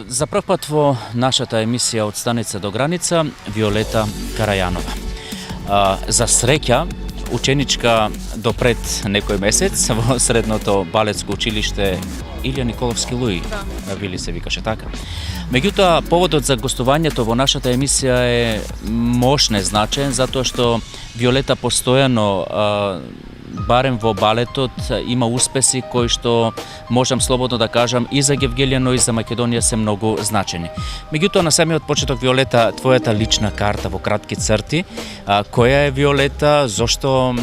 За прв пат во нашата емисија од станица до граница Виолета Карајанова. За среќа, ученичка до пред некој месец во средното балетско училиште Илија Николовски Луи, Вили се викаше така. Меѓутоа, поводот за гостувањето во нашата емисија е мощне значаен, затоа што Виолета постојано барем во балетот има успеси кои што можам слободно да кажам и за Гевгелија, но и за Македонија се многу значени. Меѓутоа, на самиот почеток, Виолета, твојата лична карта во кратки црти, која е Виолета, зошто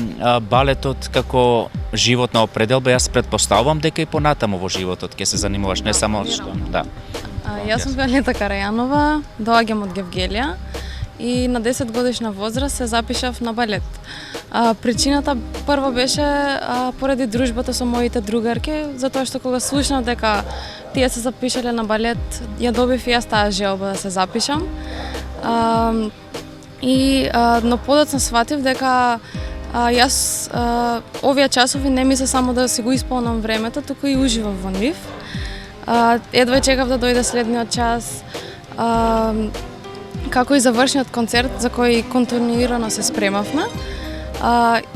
балетот како животна определба? Јас претпоставувам дека и понатаму во животот ќе се занимаваш, не само што... Да. Јас сум Виолета Карајанова, доаѓам од Гевгелија и на 10 годишна возраст се запишав на балет. Причината прво беше поради дружбата со моите другарки, затоа што кога слушнав дека тие се запишале на балет, ја добив и јас таа желба да се запишам. Но подоцна сватив дека јас овие часови не ми се само да си го исполнам времето, туку и уживам во нив. Едва чекав да дојде следниот час, како и завршниот концерт за кој континуирано се спремавме.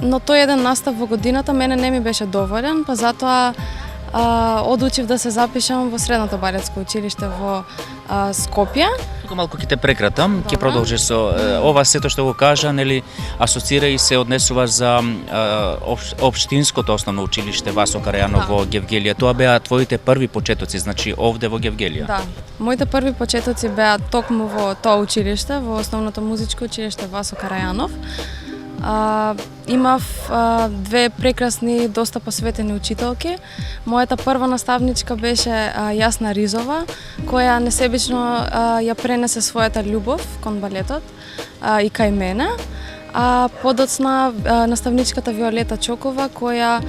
Но тој еден настав во годината мене не ми беше доволен, па затоа одлучив да се запишам во средното балетско училиште во Скопје. Тука малку ќе те прекратам, ќе продолжиш со ова сето што го кажа, нели, асоцира и се однесува за општинското основно училиште Васо Карајанов во Гевгелија. Тоа беа твоите први почетоци, значи овде во Гевгелија. Да. Моите први почетоци беа токму во тоа училиште, во основното музичко училиште Васо Карајанов. Имав две прекрасни, доста посветени учителки. Мојата прва наставничка беше Јасна Ризова, која несебично ја пренесе својата љубов кон балетот и кај мене. Подоцна наставничката Виолета Чокова, која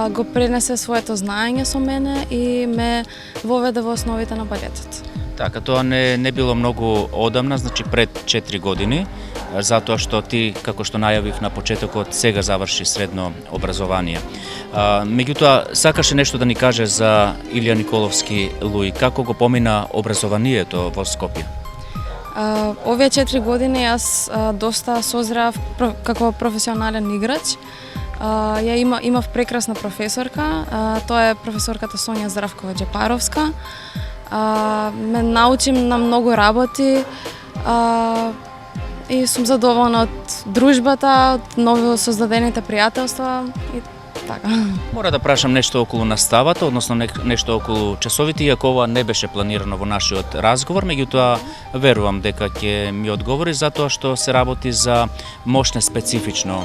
го пренесе своето знаење со мене и ме воведе во основите на балетот. Така, тоа не било многу одамна, значи пред 4 години, затоа што ти, како што најавив на почетокот, сега заврши средно образование. Меѓутоа, сакаше нешто да ни каже за Илија Николовски Луи, како го помина образованието во Скопје? Овие 4 години јас доста созрав како професионален играч. Имав прекрасна професорка, тоа е професорката Сонја Здравкова Джепаровска. Ме научи на многу работи и сум задоволна од дружбата, од ново создадените пријателства и така. Мора да прашам нешто околу наставата, односно нешто околу часовите, иако ова не беше планирано во нашиот разговор, меѓутоа верувам дека ќе ми одговори, затоа што се работи за мощне специфично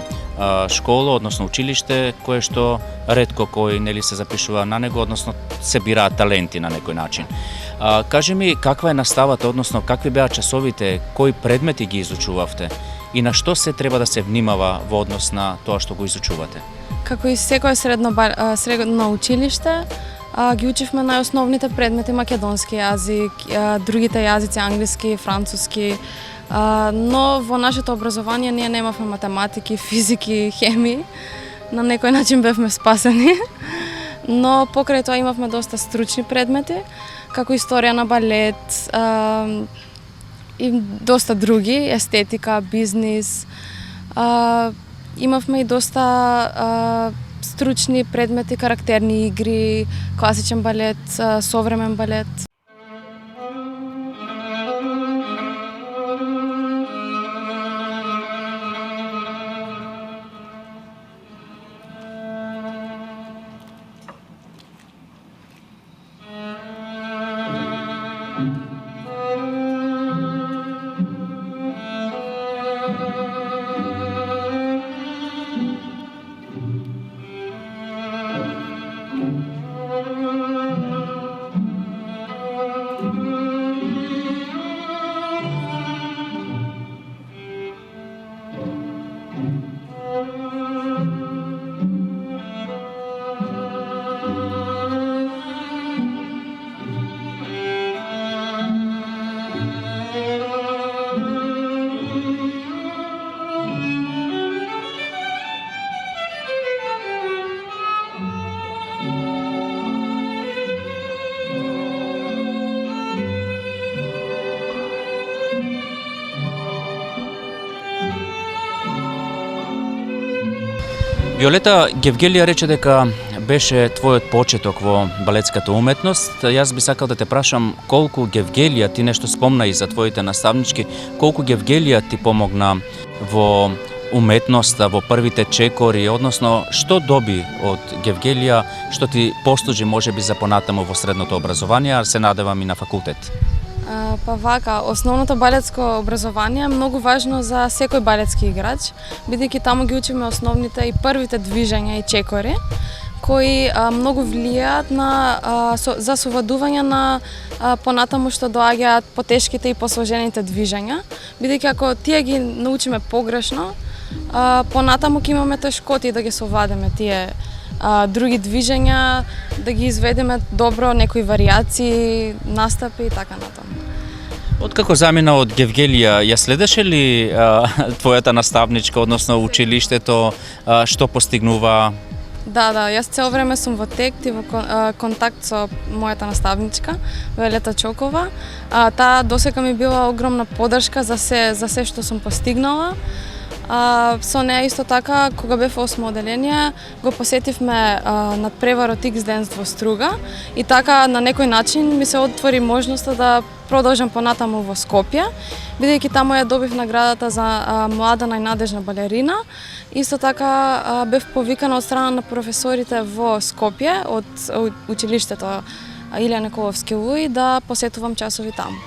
школа, односно училиште, кое што ретко кој нели се запишува на него, односно се бираат таленти на некој начин. Кажи ми, каква е наставата, односно какви беа часовите, кои предмети ги изучувавте и на што се треба да се внимава во однос на тоа што го изучувате? Како и секое средно училиште, ги учевме најосновните предмети: македонски јазик, другите јазици, англиски, француски, но во нашето образование ние немавме математики, физики, хемии. На некој начин бевме спасени, но покрај тоа имавме доста стручни предмети, како историја на балет и доста други, естетика, бизнис. Имавме и доста стручни предмети, карактерни игри, класичен балет, современ балет. Виолета, Гевгелија рече дека беше твојот почеток во балетската уметност. Јас би сакал да те прашам колку Гевгелија, ти нешто спомна и за твоите наставнички, колку Гевгелија ти помогна во уметноста, во првите чекори, односно што доби од Гевгелија, што ти послужи можеби за понатаму во средното образование, а се надевам и на факултет? Па вака, основното балетско образование е многу важно за секој балетски играч, бидејќи таму ги учиме основните и првите движења и чекори, кои многу влијаат на за совладување на понатаму што доаѓаат потешките и посложените движења, бидејќи ако тие ги научиме погрешно, понатаму ќе имаме тешкоти да ги совладеме тие други движења, да ги изведеме добро, некои варијации, настапи и така натаму. Откако замина од Гевгелија, ја следеше ли твојата наставничка, односно училиштето, што постигнува? Да, јас цел време сум во тект и во контакт со мојата наставничка, Виолета Чокова. Таа досека ми била огромна поддршка за се што сум постигнала. Со неа исто така, кога бев во 8 оделение, го посетивме надпреварот X Dance во Струга и така на некој начин ми се отвори можноста да продолжам понатаму во Скопје, бидејќи таму ја добив наградата за млада најнадежна балерина. Исто така бев повикана од страна на професорите во Скопје од училиштето Илија Николовски Луи да посетувам часови таму.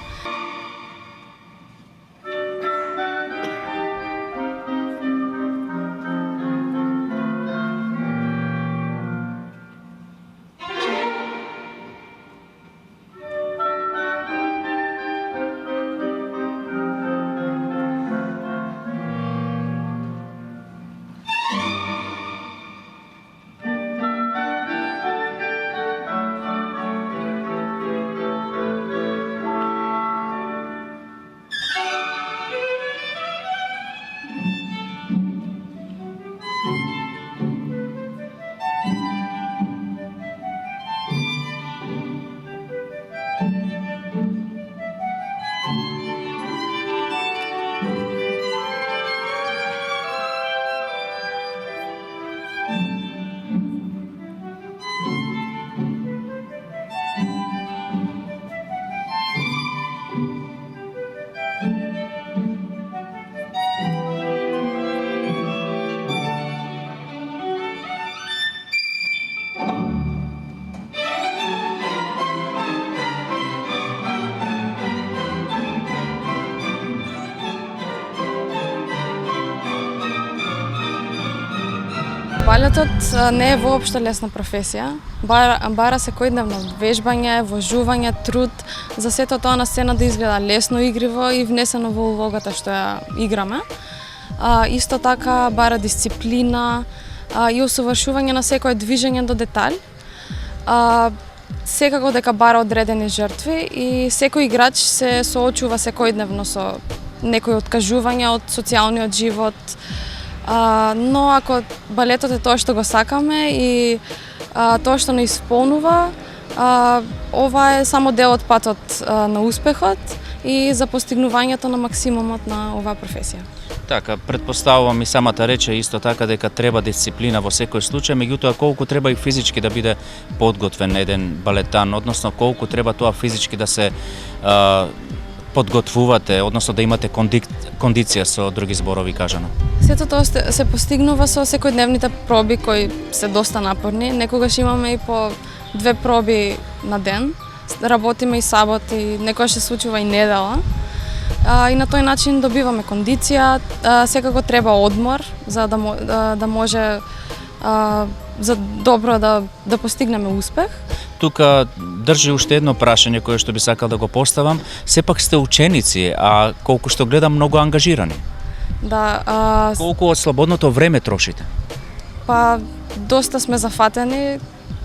Балетот не е воопшто лесна професија. Бара секојдневно вежбање, вложување, труд, за сето тоа на сцена да изгледа лесно, игриво и внесено во улогата што ја играме. Исто така бара дисциплина и усовршување на секое движење до детал. Секако дека бара одредени жртви и секој играч се соочува секојдневно со некои откажувања од социјалниот живот. Но ако балетот е тоа што го сакаме и тоа што не исполнува, ова е само дел од патот на успехот и за постигнувањето на максимумот на оваа професија. Така, претпоставувам и самата рече исто така дека треба дисциплина во секој случај, меѓутоа колку треба и физички да биде подготвен еден балетан, односно колку треба тоа физички да се подготвувате, односно да имате кондиција, со други зборови кажано. Сето тоа се постигнува со секојдневните проби кои се доста напорни. Некогаш имаме и по 2 проби на ден. Работиме и саботи, некогаш се случува и недела. И на тој начин добиваме кондиција. Секако треба одмор за да може за добро да постигнеме успех. Тука држи уште едно прашање кое што би сакал да го поставам. Сепак сте ученици, а колку што гледам многу ангажирани. Да. Колку од слободното време трошите? Па доста сме зафатени.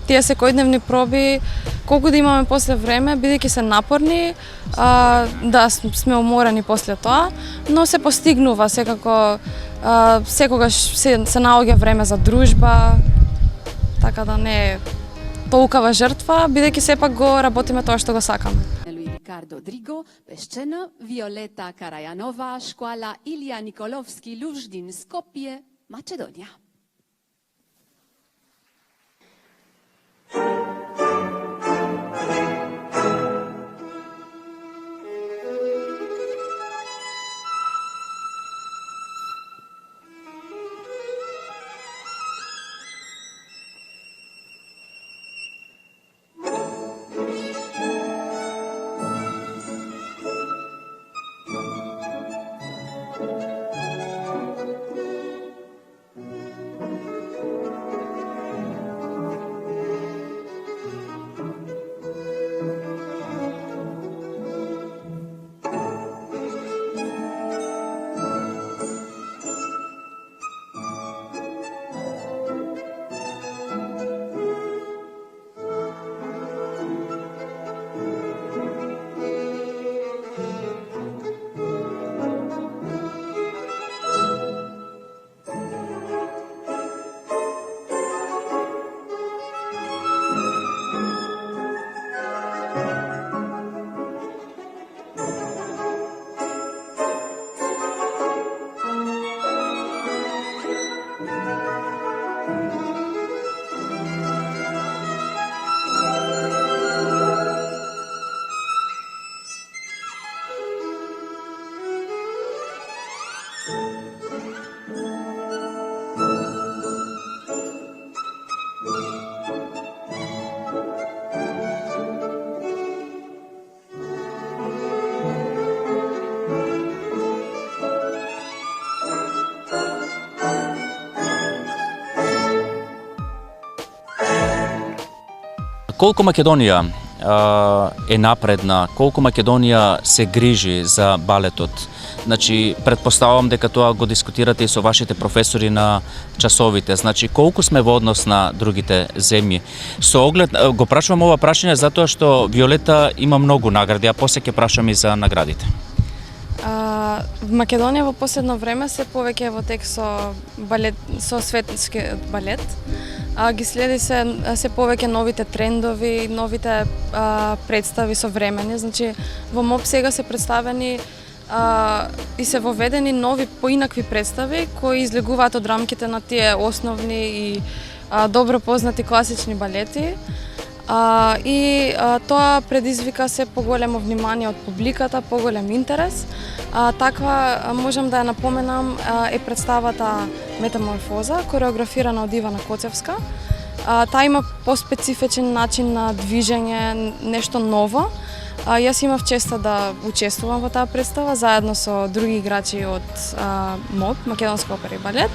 Тие секојдневни проби, колку да имаме после време, бидејќи се напорни, да сме уморени после тоа, но се постигнува секако, секогаш се наоѓа време за дружба, така да не е толкова жртва, бидејќи сепак го работиме тоа што го сакаме. Riccardo Drigo, Peszczena, Violeta Karajanova, Szkoła Ilija Nikolovski, Lużdin, Skopje, Macedonia. Колку Македонија е напредна, колку Македонија се грижи за балетот? Значи, предпоставам дека тоа го дискутирате и со вашите професори на часовите. Значи, колку сме во однос на другите земји? Со оглед, го прашувам ова прашање затоа што Виолета има многу награди, а после ќе прашам и за наградите. В Македонија во последно време се повеќе во тек со балет, со светски балет. Ги следи се повеќе новите трендови, новите представи современи. Значи, во МОП сега се представени и се воведени нови поинакви представи кои излегуваат од рамките на тие основни и добро познати класични балети. Тоа предизвика се поголемо внимание од публиката, поголем интерес. Таква, можам да ја напоменам, е представата Метаморфоза, кореографирана од Ивана Коцевска. Таа има поспецифичен начин на движење, нешто ново. Јас имав честа да учествувам во таа представа, заедно со други играчи од МОБ, Македонска опера и балет.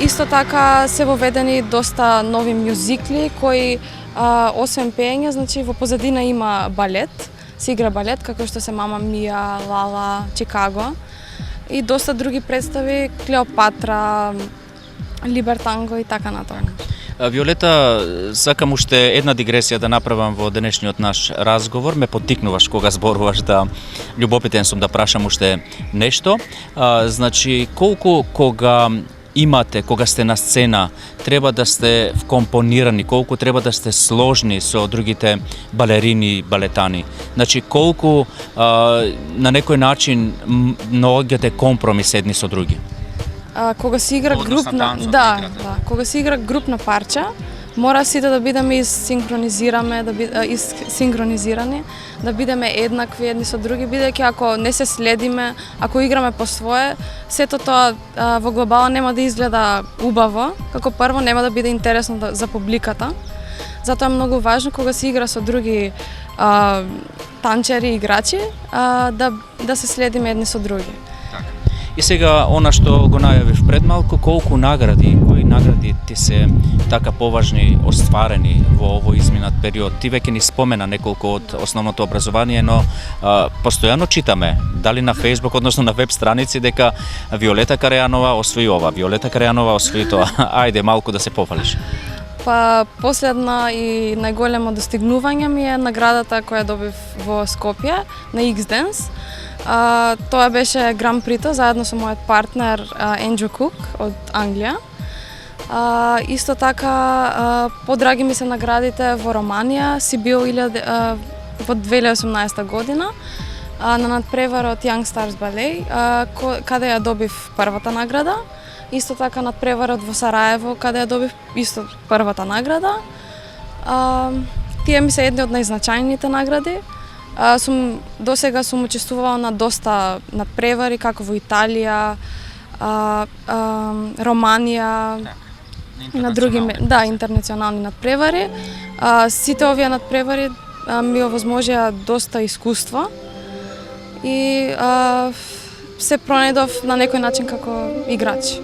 Исто така се воведени доста нови мюзикли кои, освен пеење, значи во позадина има балет, се игра балет, како што се Мама Мија, Лала, Чикаго и доста други представи, Клеопатра, Либертанго и така натаму. Виолета, сакам уште една дигресија да направам во денешниот наш разговор. Ме поттикнуваш кога зборуваш да љубопитен сум да прашам уште нешто. Значи, колку кога имате, кога сте на сцена, треба да сте вкомпонирани, колку треба да сте сложни со другите балерини и балетани. Значи, колку на некој начин наоѓате компромис едни со други. Кога се игра групна, кога се игра групна парча, мора сите да бидеме синхронизирани, да бидеме еднакви едни со други, бидејќи ако не се следиме, ако играме по свое, сето тоа во глобала нема да изгледа убаво, како прво нема да биде интересно за публиката. Затоа е многу важно кога се игра со други танчери и играчи, да се следиме едни со други. И сега, она што го најавив пред малку, колку награди, кои награди ти се така поважни остварени во овој изминат период? Ти веќе ни спомена неколку од основното образование, но постојано читаме, дали на Facebook, односно на веб страници, дека Виолета Карајанова освои ова, Виолета Карајанова освои тоа. Ајде, малку да се пофалиш. Па, последна и најголемо достигнување ми е наградата која добив во Скопје на X-Dance. Тоа беше Гран Прито заедно со мојот партнер Енџо Кук од Англија. Исто така подраги ми се наградите во Романија, Сибил во 2018 година на надпреварот Young Stars Ballet, каде ја добив првата награда. Исто така надпреварот во Сараево, каде ја добив исто првата награда. Тие ми се едни од најзначајните награди. Досега сум учествувала на доста надпревари, како во Италија, Романија, на други интернационални надпревари. Сите овие надпревари ми овозможија доста искуство и се пронедов на некој начин како играч.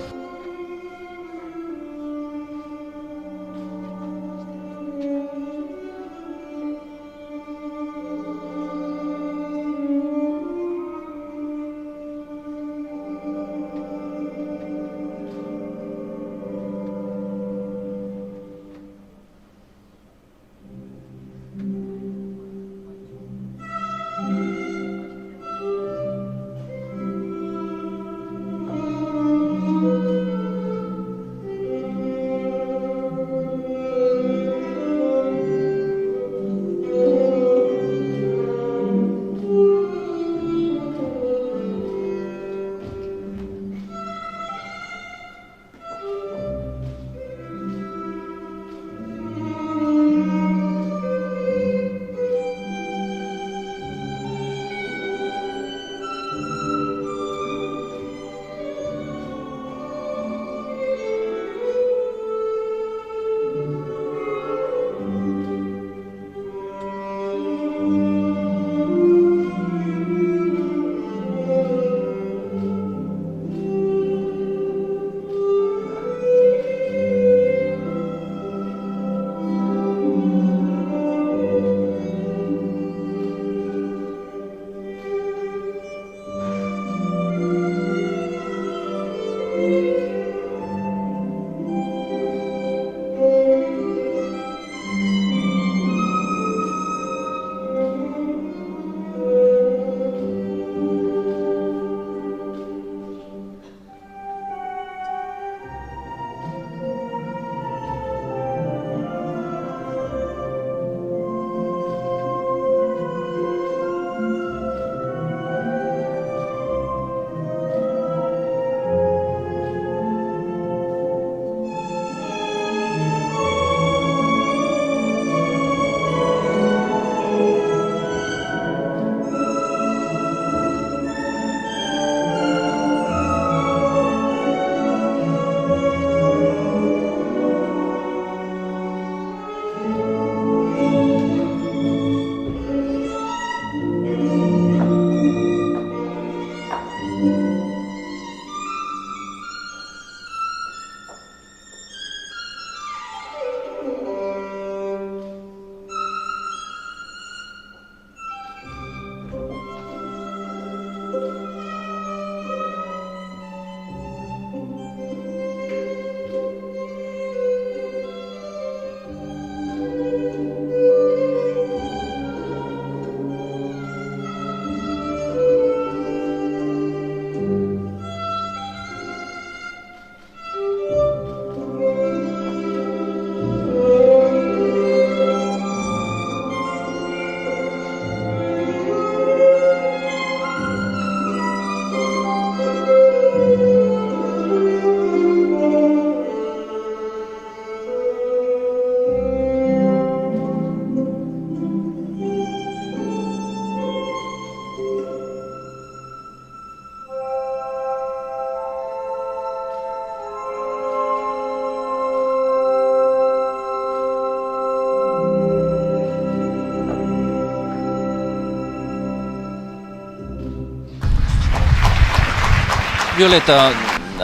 Виолета,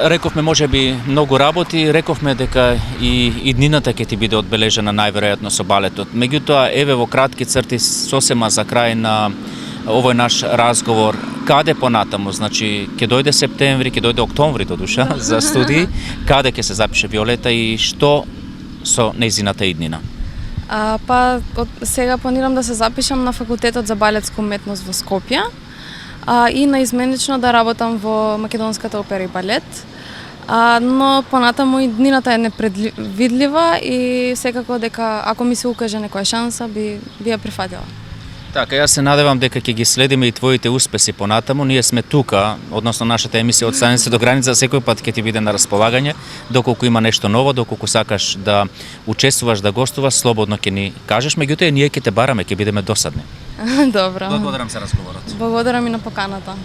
рековме можеби многу работи, рековме дека и днината ќе ти биде одбележена најверојатно со балетот. Меѓутоа, еве во кратки црти сосема за крај на овој наш разговор, каде понатаму, значи ќе дојде септември, ќе дојде октомври до душа за студии, каде ќе се запише Виолета и што со нејзината иднина? Сега планирам да се запишам на факултетот за балетска уметност во Скопје и наизменично да работам во Македонската опера и балет. Но понатаму иднината е непредвидлива и секако дека ако ми се укаже некоја шанса би ја прифатила. Така, јас се надевам дека ќе ги следиме и твоите успеси понатаму. Ние сме тука, односно нашата емисија од станица до граница, секој пат ќе ти биде на располагање, доколку има нешто ново, доколку сакаш да учествуваш, да гостуваш, слободно ќе ни кажеш, меѓутоа ние ќе те бараме, ќе бидеме досадни. Добро. Благодарам за разговорот. Благодарам и на поканата.